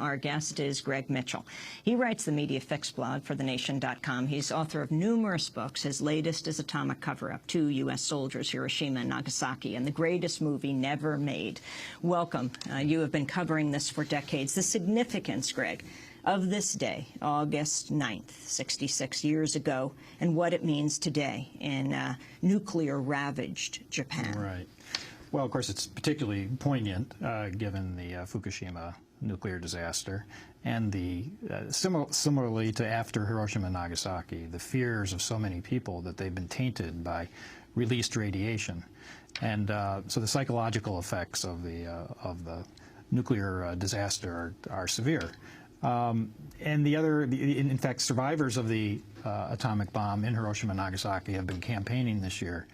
Our guest is Greg Mitchell. He writes the Media Fix blog for TheNation.com. He's author of numerous books. His latest is Atomic Cover-Up, 2 U.S. soldiers, Hiroshima and Nagasaki, and the greatest movie never made. Welcome. You have been covering this for decades. The significance, Greg, of this day, August 9th, 66 years ago, and what it means today in nuclear-ravaged Japan. Right. Well, of course, it's particularly poignant given the Fukushima nuclear disaster and the similarly to after Hiroshima and Nagasaki, the fears of so many people that they've been tainted by released radiation. And so the psychological effects of the nuclear disaster are severe. And in fact, survivors of the atomic bomb in Hiroshima and Nagasaki have been campaigning this year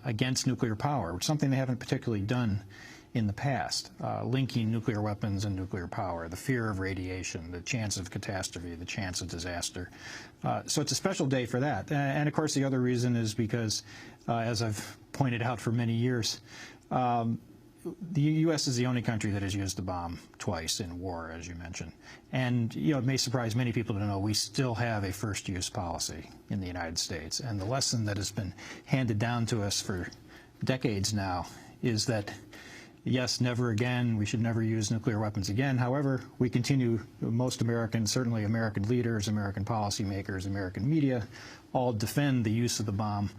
against nuclear power, which is something they haven't particularly done in the past, linking nuclear weapons and nuclear power, the fear of radiation, the chance of catastrophe, the chance of disaster. So it's a special day for that. And of course, the other reason is because, as I've pointed out for many years, the U.S. is the only country that has used the bomb twice in war, as you mentioned. And, you know, it may surprise many people to know we still have a first-use policy in the United States. And the lesson that has been handed down to us for decades now is that, yes, never again, we should never use nuclear weapons again. However, we continue, most Americans, certainly American leaders, American policymakers, American media, all defend the use of the bomb,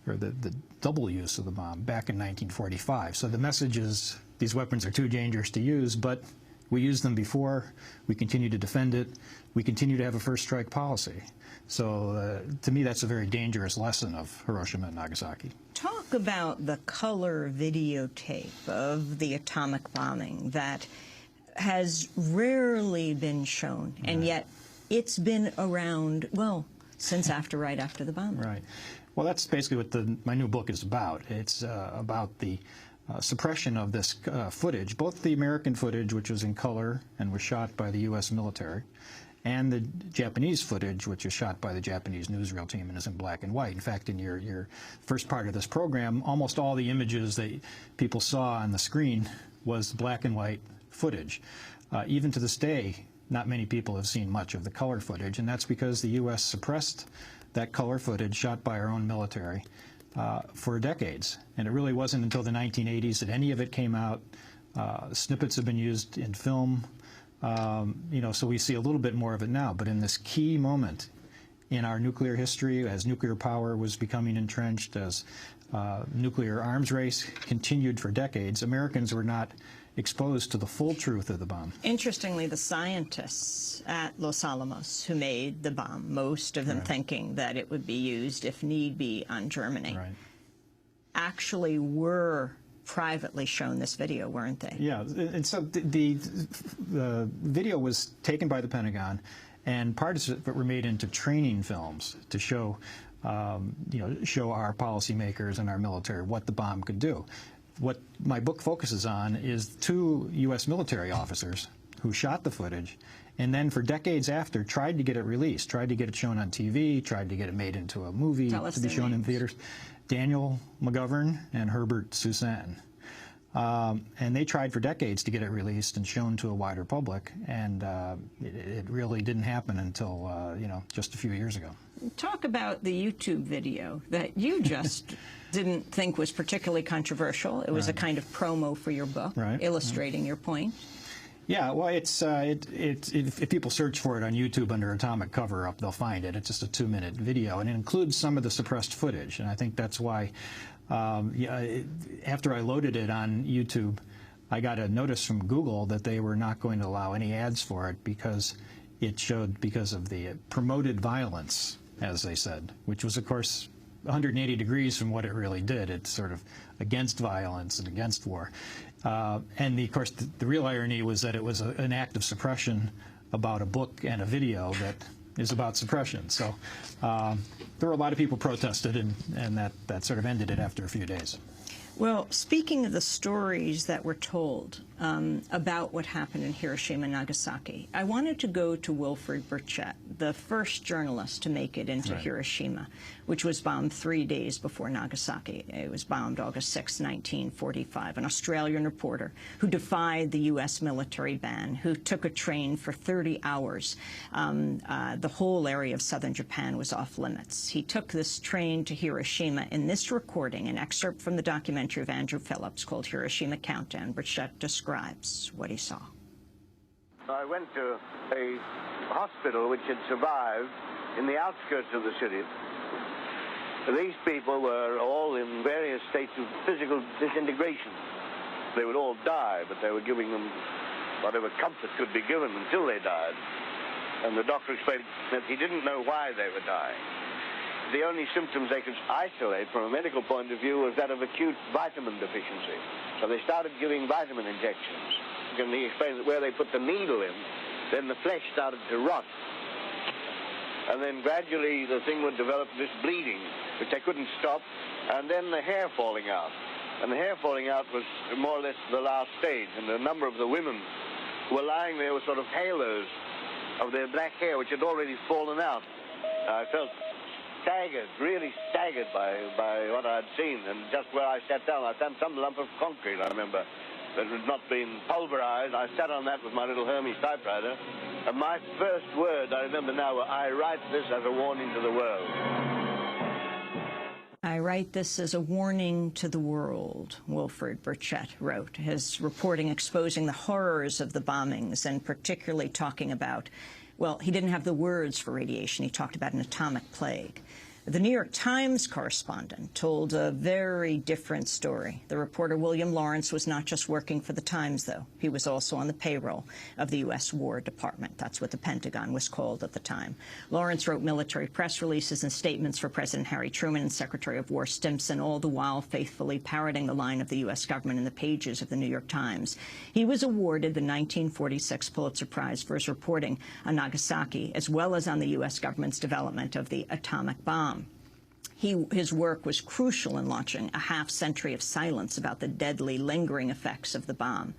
or the double use of the bomb back in 1945. So the message is these weapons are too dangerous to use, but we used them before, we continue to defend it, we continue to have a first strike policy. So to me, that's a very dangerous lesson of Hiroshima and Nagasaki. Talk about the color videotape of the atomic bombing that has rarely been shown, and yet it's been around, well, since right after the bombing. Right. Well, that's basically what my new book is about. It's about the suppression of this footage, both the American footage, which was in color and was shot by the U.S. military, and the Japanese footage, which was shot by the Japanese newsreel team and is in black and white. In fact, in your first part of this program, almost all the images that people saw on the screen was black and white footage. Even to this day, not many people have seen much of the color footage, and that's because the U.S. suppressed that color footage shot by our own military for decades. And it really wasn't until the 1980s that any of it came out. Snippets have been used in film, you know, so we see a little bit more of it now. But in this key moment in our nuclear history, as nuclear power was becoming entrenched, as nuclear arms race continued for decades, Americans were not exposed to the full truth of the bomb. Interestingly, the scientists at Los Alamos who made the bomb, most of them thinking that it would be used, if need be, on Germany, actually were privately shown this video, weren't they? Yeah, and so the video was taken by the Pentagon, and parts of it were made into training films to show, you know, show our policymakers and our military what the bomb could do. What my book focuses on is 2 U.S. military officers who shot the footage and then for decades after tried to get it released, tried to get it shown on TV, tried to get it made into a movie to be shown in theaters. Daniel McGovern and Herbert Susan. And they tried for decades to get it released and shown to a wider public, and it really didn't happen until, you know, just a few years ago. Talk about the YouTube video that you just didn't think was particularly controversial. It was a kind of promo for your book, illustrating your point. Yeah, well, if people search for it on YouTube under Atomic Cover-Up, they'll find it. It's just a 2-minute video, and it includes some of the suppressed footage. And I think that's why, after I loaded it on YouTube, I got a notice from Google that they were not going to allow any ads for it because it showed, because of the promoted violence, as they said, which was, of course, 180 degrees from what it really did. It's sort of against violence and against war. And of course, the real irony was that it was an act of suppression about a book and a video that is about suppression. So there were a lot of people protested, and that sort of ended it after a few days. Well, speaking of the stories that were told about what happened in Hiroshima and Nagasaki. I wanted to go to Wilfred Burchett, the first journalist to make it into Hiroshima, which was bombed 3 days before Nagasaki. It was bombed August 6, 1945, an Australian reporter who defied the U.S. military ban, who took a train for 30 hours. The whole area of southern Japan was off limits. He took this train to Hiroshima. In this recording, an excerpt from the documentary of Andrew Phillips called Hiroshima Countdown, Burchett describes what he saw. I went to a hospital which had survived in the outskirts of the city. These people were all in various states of physical disintegration. They would all die, but they were giving them whatever comfort could be given until they died. And the doctor explained that he didn't know why they were dying. The only symptoms they could isolate from a medical point of view was that of acute vitamin deficiency. So they started giving vitamin injections. And he explained that where they put the needle in, then the flesh started to rot. And then gradually the thing would develop this bleeding, which they couldn't stop, and then the hair falling out. And the hair falling out was more or less the last stage, and a number of the women who were lying there with sort of halos of their black hair, which had already fallen out. I felt staggered, really staggered by what I had seen. And just where I sat down, I found some lump of concrete, I remember, that had not been pulverized. I sat on that with my little Hermes typewriter. And my first words, I remember now, were, "I write this as a warning to the world." I write this as a warning to the world, Wilfred Burchett wrote, his reporting exposing the horrors of the bombings and particularly talking about, well, he didn't have the words for radiation. He talked about an atomic plague. The New York Times correspondent told a very different story. The reporter William Lawrence was not just working for the Times, though. He was also on the payroll of the U.S. War Department. That's what the Pentagon was called at the time. Lawrence wrote military press releases and statements for President Harry Truman and Secretary of War Stimson, all the while faithfully parroting the line of the U.S. government in the pages of the New York Times. He was awarded the 1946 Pulitzer Prize for his reporting on Nagasaki, as well as on the U.S. government's development of the atomic bomb. His work was crucial in launching a half-century of silence about the deadly, lingering effects of the bomb.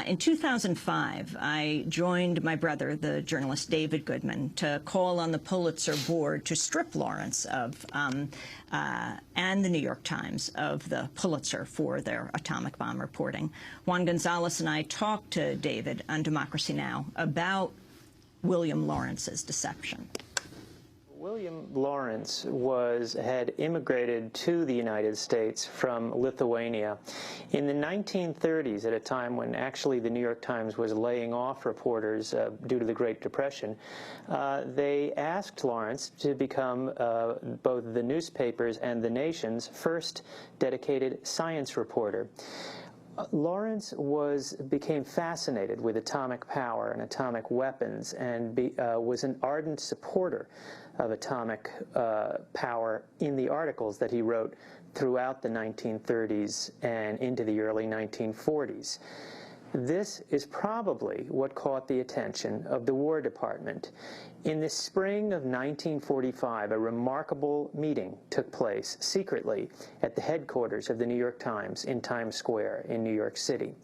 In 2005, I joined my brother, the journalist David Goodman, to call on the Pulitzer board to strip Lawrence of, and the New York Times of the Pulitzer for their atomic bomb reporting. Juan Gonzalez and I talked to David on Democracy Now! About William Lawrence's deception. William Lawrence had immigrated to the United States from Lithuania in the 1930s, at a time when actually the New York Times was laying off reporters due to the Great Depression. They asked Lawrence to become both the newspaper's and the nation's first dedicated science reporter. Lawrence became fascinated with atomic power and atomic weapons, and was an ardent supporter of atomic power in the articles that he wrote throughout the 1930s and into the early 1940s. This is probably what caught the attention of the War Department. In the spring of 1945, a remarkable meeting took place secretly at the headquarters of the New York Times in Times Square in New York City.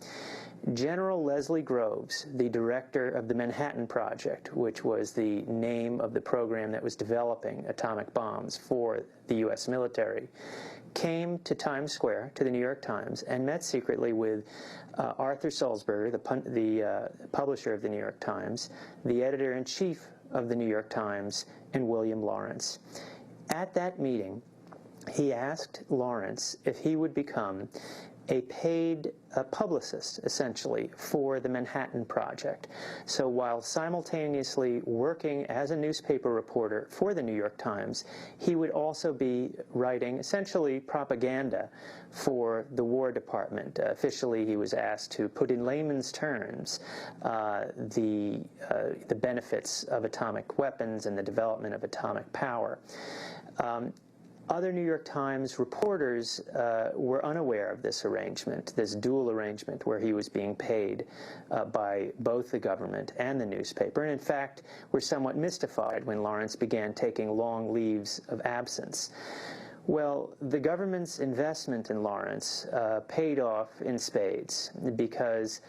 General Leslie Groves, the director of the Manhattan Project, which was the name of the program that was developing atomic bombs for the U.S. military, came to Times Square, to the New York Times, and met secretly with Arthur Sulzberger, the publisher of the New York Times, the editor-in-chief of the New York Times, and William Lawrence. At that meeting, he asked Lawrence if he would become a paid publicist, essentially, for the Manhattan Project. So while simultaneously working as a newspaper reporter for the New York Times, he would also be writing, essentially, propaganda for the War Department. Officially, he was asked to put in layman's terms the benefits of atomic weapons and the development of atomic power. Other New York Times reporters were unaware of this arrangement, this dual arrangement where he was being paid by both the government and the newspaper, and in fact were somewhat mystified when Lawrence began taking long leaves of absence. Well, the government's investment in Lawrence paid off in spades because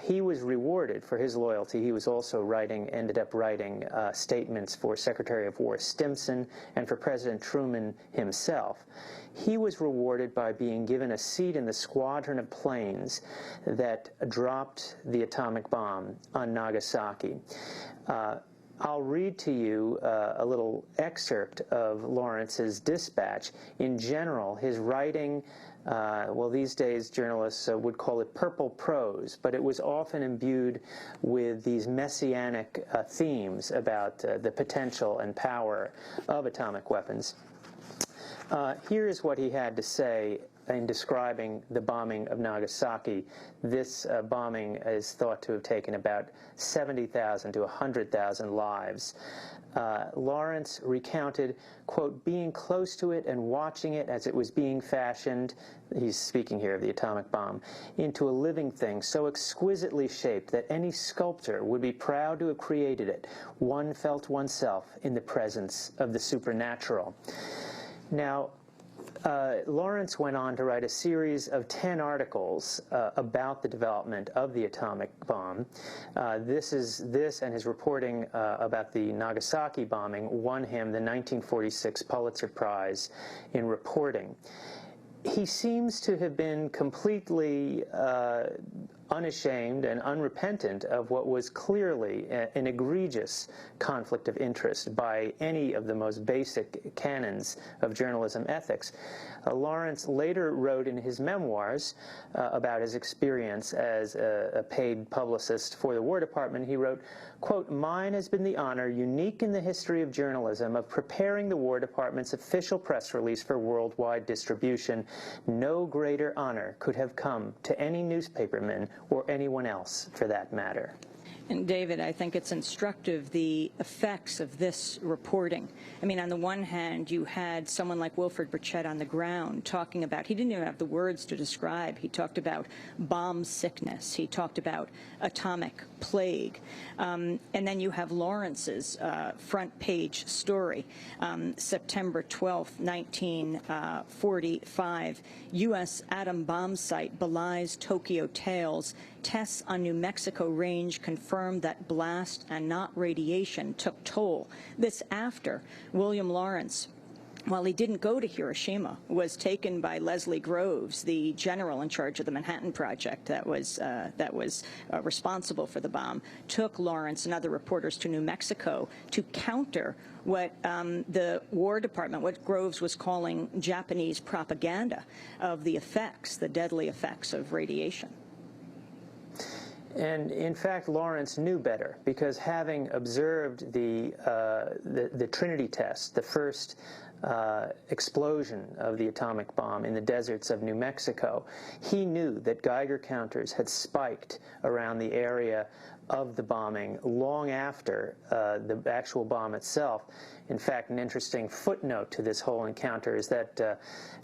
he was rewarded for his loyalty. He was also ended up writing statements for Secretary of War Stimson and for President Truman himself. He was rewarded by being given a seat in the squadron of planes that dropped the atomic bomb on Nagasaki. I'll read to you a little excerpt of Lawrence's dispatch. In general, his writing, well, these days journalists would call it purple prose, but it was often imbued with these messianic themes about the potential and power of atomic weapons. Here is what he had to say in describing the bombing of Nagasaki. This bombing is thought to have taken about 70,000 to 100,000 lives. Lawrence recounted, quote, being close to it and watching it as it was being fashioned, he's speaking here of the atomic bomb, into a living thing so exquisitely shaped that any sculptor would be proud to have created it. One felt oneself in the presence of the supernatural. Now, Lawrence went on to write a series of 10 articles about the development of the atomic bomb. This and his reporting about the Nagasaki bombing won him the 1946 Pulitzer Prize in reporting. He seems to have been completely unashamed and unrepentant of what was clearly an egregious conflict of interest by any of the most basic canons of journalism ethics. Lawrence later wrote in his memoirs about his experience as a paid publicist for the War Department. He wrote, quote, mine has been the honor, unique in the history of journalism, of preparing the War Department's official press release for worldwide distribution. No greater honor could have come to any newspaperman or anyone else for that matter. And David, I think it's instructive, the effects of this reporting. I mean, on the one hand, you had someone like Wilfred Burchett on the ground talking about, he didn't even have the words to describe. He talked about bomb sickness. He talked about atomic plague. And then you have Lawrence's front page story, September 12th, 1945. U.S. atom bomb site belies Tokyo tales. Tests on New Mexico range confirmed that blast and not radiation took toll. This after William Lawrence, while he didn't go to Hiroshima, was taken by Leslie Groves, the general in charge of the Manhattan Project that was responsible for the bomb, took Lawrence and other reporters to New Mexico to counter what the War Department, what Groves was calling Japanese propaganda of the effects, the deadly effects of radiation. And in fact, Lawrence knew better, because having observed the Trinity test, the first explosion of the atomic bomb in the deserts of New Mexico, he knew that Geiger counters had spiked around the area of the bombing long after the actual bomb itself. In fact, an interesting footnote to this whole encounter is that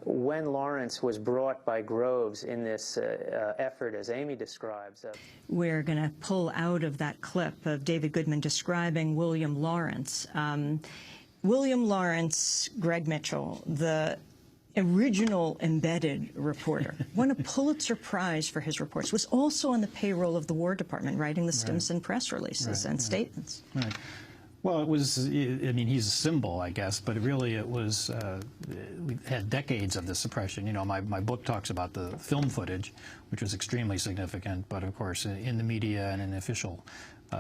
when Lawrence was brought by Groves in this effort, as Amy describes. We're going to pull out of that clip of David Goodman describing William Lawrence. William Lawrence, Greg Mitchell, the original embedded reporter, won a Pulitzer Prize for his reports, was also on the payroll of the War Department, writing the Stimson press releases and statements. Right. Well, it was, I mean, he's a symbol, I guess, but really it was, we had decades of the suppression. You know, my book talks about the film footage, which was extremely significant, but of course in the media and in official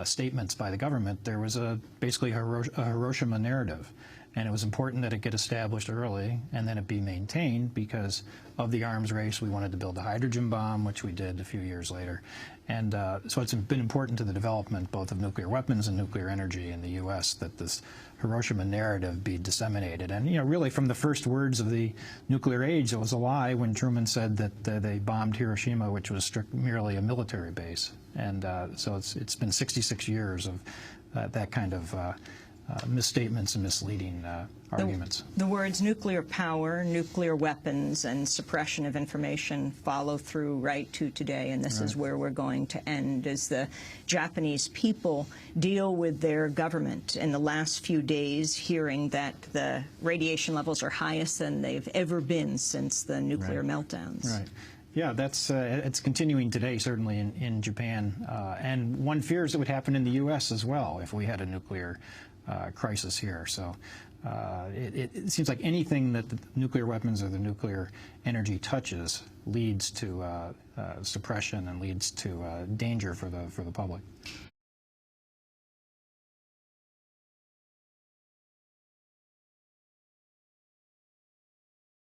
statements by the government, there was basically a Hiroshima narrative. And it was important that it get established early and then it be maintained because of the arms race. We wanted to build a hydrogen bomb, which we did a few years later. And so it's been important to the development both of nuclear weapons and nuclear energy in the U.S. that this Hiroshima narrative be disseminated. And, you know, really from the first words of the nuclear age, it was a lie when Truman said that they bombed Hiroshima, which was merely a military base. And so it's been 66 years of that kind of misstatements and misleading arguments. The words nuclear power, nuclear weapons, and suppression of information follow through right to today, and this is where we're going to end, as the Japanese people deal with their government in the last few days, hearing that the radiation levels are highest than they've ever been since the nuclear meltdowns. Right. Yeah, that's it's continuing today, certainly in Japan, and one fears it would happen in the U.S. as well if we had a nuclear crisis here. So it seems like anything that the nuclear weapons or the nuclear energy touches leads to suppression and leads to danger for the public.